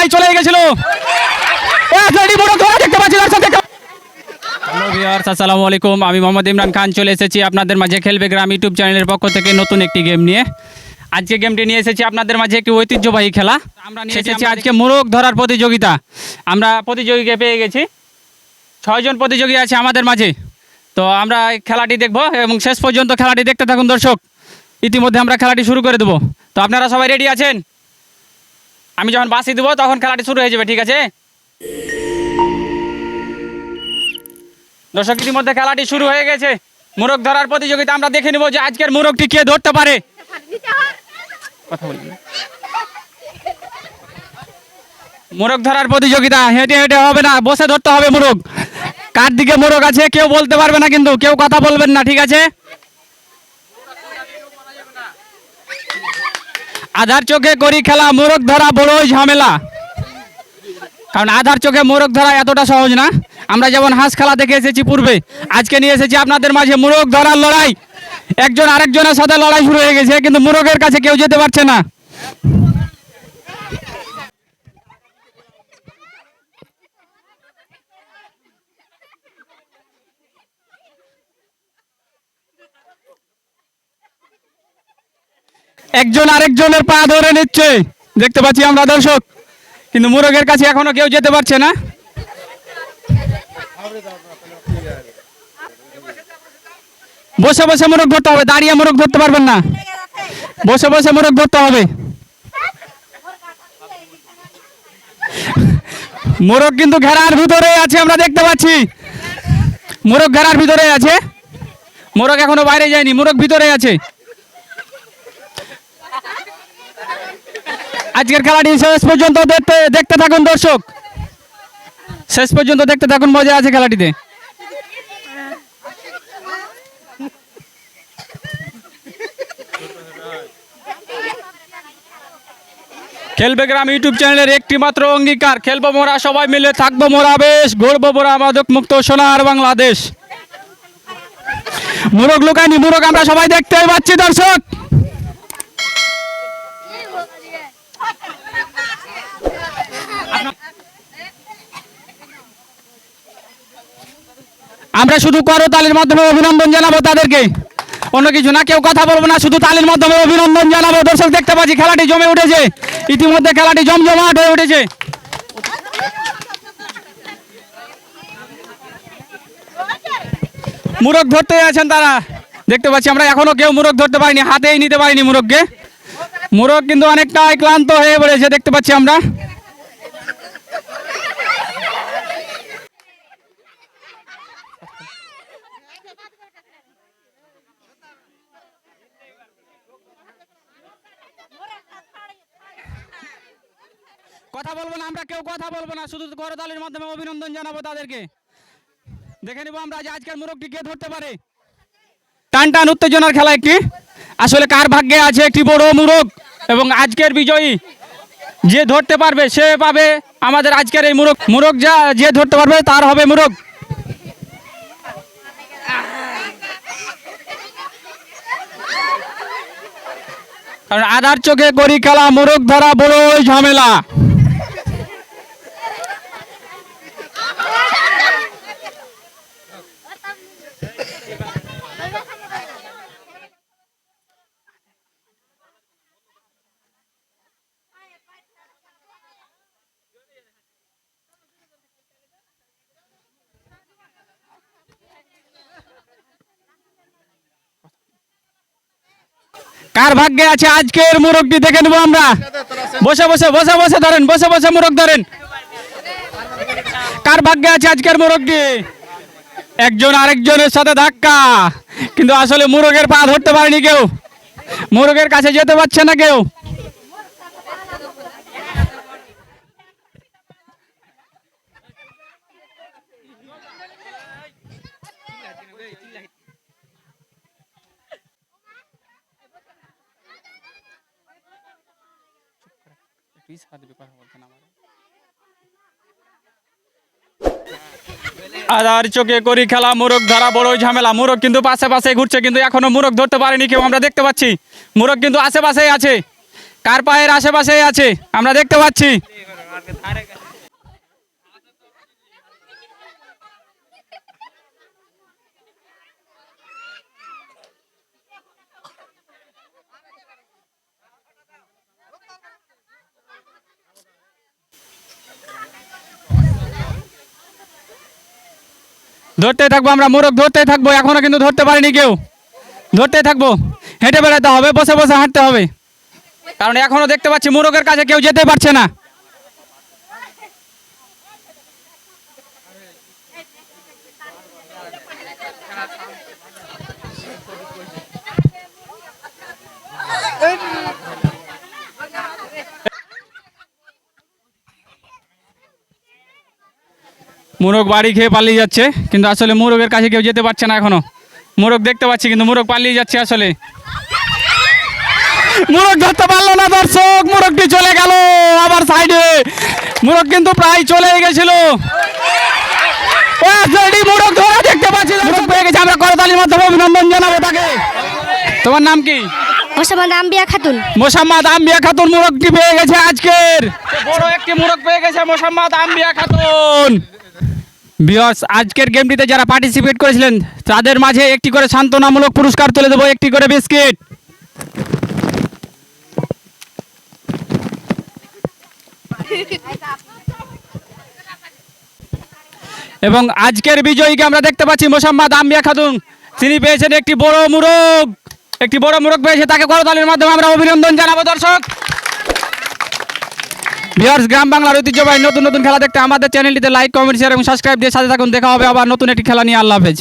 লড়াই চলে গেছিল। দেখতে পাচ্ছি হ্যালো ভিউয়ার্স, আসসালামু আলাইকুম। আমি মোহাম্মদ ইমরান খান চলে এসেছি আপনাদের মাঝে খেলবে গ্রাম ইউটিউব চ্যানেলের পক্ষ থেকে নতুন একটি গেম নিয়ে। আজকে গেমটি নিয়ে এসেছি আপনাদের মাঝে একটি ঐতিহ্যবাহী খেলা। আমরা নিয়ে এসেছি আজকে মোরগ ধরার প্রতিযোগিতা। আমরা প্রতিযোগীকে পেয়ে গেছি, 6 জন প্রতিযোগী আছে আমাদের মাঝে। তো আমরা খেলাটি দেখব এবং শেষ পর্যন্ত খেলাটি দেখতে থাকুন দর্শক। ইতিমধ্যে আমরা খেলাটি শুরু করে দেবো। তো আপনারা সবাই রেডি আছেন? আমি যখন বাঁশি দেবো তখন খেলাটি শুরু হয়ে যাবে, ঠিক আছে? দর্শক, ইতিমধ্যে খেলাটি শুরু হয়ে গেছে। মোরগ ধরার প্রতিযোগিতা। আমরা দেখে নিব যে আজকের মোরগটি কে ধরতে পারে। কথা বলবেন। মোরগ ধরার প্রতিযোগিতা, হেঁটে হেঁটে হবে না, বসে ধরতে হবে মোরগ। কার দিকে মোরগ আছে কেউ বলতে পারবে না, কিন্তু কেউ কথা বলবেন না, ঠিক আছে? আধার চোখে করি খেলা, মোরগ ধরা বড়ই ঝামেলা। কারণ আধার চোখে মোরগ ধরা এতটা সহজ না। আমরা যেমন হাঁস খেলা দেখে এসেছি পূর্বে, আজকে নিয়ে এসেছি আপনাদের মাঝে মোরগ ধরার লড়াই। একজন আরেকজনের সাথে লড়াই শুরু হয়ে গেছে, কিন্তু মোরগের কাছে কেউ যেতে পারছে না। একজন আরেকজনের পা ধরে নিচ্ছে, দেখতে পাচ্ছি আমরা দর্শক, কিন্তু মোরগের কাছে এখনো কেউ যেতে পারছে না। বসে বসে মোরগ ধরতে হবে, দাঁড়িয়ে মোরগ ধরতে পারবেন না। বসে বসে মোরগ ধরতে হবে। মোরগ কিন্তু ঘেরার ভিতরে আছে, আমরা দেখতে পাচ্ছি মোরগ ঘেরার ভিতরে আছে। মোরগ এখনো বাইরে যায়নি, মোরগ ভিতরে আছে। আজকের খেলাটি শেষ পর্যন্ত দেখতে থাকুন দর্শক, শেষ পর্যন্ত দেখতে থাকুন, মজা আছে খেলাটিতে। খেলবে গ্রাম ইউটিউব চ্যানেলের একটি মাত্র অঙ্গীকার, খেলবো মোরা সবাই মিলে, থাকবো মোরা বেশ, গড়বো মোরা মাদক মুক্ত সোনার বাংলাদেশ। মোরগ লুকায়নি, মোরগ আমরা সবাই দেখতে পাচ্ছি দর্শক। আমরা শুধু করতালির মাধ্যমে অভিনন্দন জানাবো তাদেরকে, অন্য কিছু না। কেউ কথা বলবো না, শুধু তালির মাধ্যমে অভিনন্দন জানাবো। দর্শক, দেখতে পাচ্ছি খেলাটি জমে উঠেছে, ইতিমধ্যে খেলাটি জমজমাট হয়ে উঠেছে। মোরগ ধরতে আছেন তারা, দেখতে পাচ্ছি আমরা। এখনো কেউ মোরগ ধরতে পারিনি, হাতেই নিতে পারিনি মোরগকে। মোরগ কিন্তু অনেকটাই ক্লান্ত হয়ে পড়েছে, দেখতে পাচ্ছি আমরা। কথা বলবো না আমরা, কেউ কথা বলবো না, শুধু করতালির মাধ্যমে অভিনন্দন জানাবো তাদেরকে। দেখে নিব আমরা যে আজকের মোরগটি কে ধরতে পারে। টান টান উত্তেজনার খেলা একটি। আসলে কার ভাগ্যে আছে একটি বড় মোরগ, এবং আজকের বিজয়ী যে ধরতে পারবে সে পাবে আমাদের আজকের এই মোরগ। মোরগ যে ধরতে পারবে তার হবে মোরগ। কারণ আধার চোখে করি খেলা, মোরগ ধরা বড়ই ঝামেলা। কার ভাগ্যে আছে আজকের মোরগটি দেখে নেবো আমরা। বসে বসে বসে বসে ধরেন, বসে বসে মোরগ ধরেন। কার ভাগ্যে আছে আজকের মোরগটি? একজন আরেকজনের সাথে ধাক্কা, কিন্তু আসলে মোরগের পা ধরতে পারেনি কেউ, মোরগের কাছে যেতে পারছে না কেউ। আধার চোখে করি খেলা, মোরগ ধরা বড়ই ঝামেলা। মোরগ কিন্তু পাশে পাশে ঘুরছে, কিন্তু এখনো মোরগ ধরতে পারেনি কেউ। আমরা দেখতে পাচ্ছি মোরগ কিন্তু আশেপাশেই আছে, কার পায়ের আশেপাশেই আছে আমরা দেখতে পাচ্ছি। ধরতে থাকবো আমরা, মোরগ ধরতে থাকবো, এখনো কিন্তু ধরতে পারিনি কেউ। ধরতে থাকবো, হেঁটে বেড়াতে হবে, বসে বসে হাঁটতে হবে, কারণ এখনো দেখতে পাচ্ছি মোরগের কাছে কেউ যেতে পারছে না। মোরগ বাড়ি খেয়ে পালিয়ে যাচ্ছে, কিন্তু আসলে মোরগের কাছে কেউ যেতে পারছে না এখনো। মোরগ দেখতে পাচ্ছি কিন্তু মোরগ পালিয়ে যাচ্ছে আসলে। মোরগ ধরতে পারলো না দর্শক, মোরগটি চলে গেল আবার সাইডে। মোরগ কিন্তু প্রায় চলে গেছিল। মোরগ ধরা দেখতে পাচ্ছি, মোরগ পেয়ে গেছে। আমরা করতালির মাধ্যমে অভিনন্দন জানাবো তাকে। তোমার নাম কি? মোসাম্মদ আম্বিয়া খাতুন। মোসাম্মদ আম্বিয়া খাতুন মোরগটি পেয়ে গেছে আজকের। বড় একটি মোরগ পেয়ে গেছে মোসাম্মদ আম্বিয়া খাতুন। ভিউয়ার্স, আজকের গেমটিতে যারা পার্টিসিপেট করেছিলেন তাদের মাঝে একটি করে সান্ত্বনামূলক পুরস্কার তুলে দেবো, একটি করে বিস্কিট। এবং আজকের বিজয়ীকে আমরা দেখতে পাচ্ছি মোসাম্মদ আম্বিয়া খাতুন। তিনি পেয়েছেন একটি বড় মোরগ, একটি বড় মোরগ পেয়েছে, তাকে করতালির মাধ্যমে আমরা অভিনন্দন জানাবো দর্শক। ভিউয়ার্স, গ্রাম বাংলার ঐতিহ্যবাহী নতুন নতুন খেলা দেখতে আমাদের চ্যানেলটিতে লাইক, কমেন্ট, শেয়ার এবং সাবস্ক্রাইব দিয়ে সাথে থাকুন। দেখা হবে আবার নতুন একটি খেলা নিয়ে। আল্লাহ হাফেজ।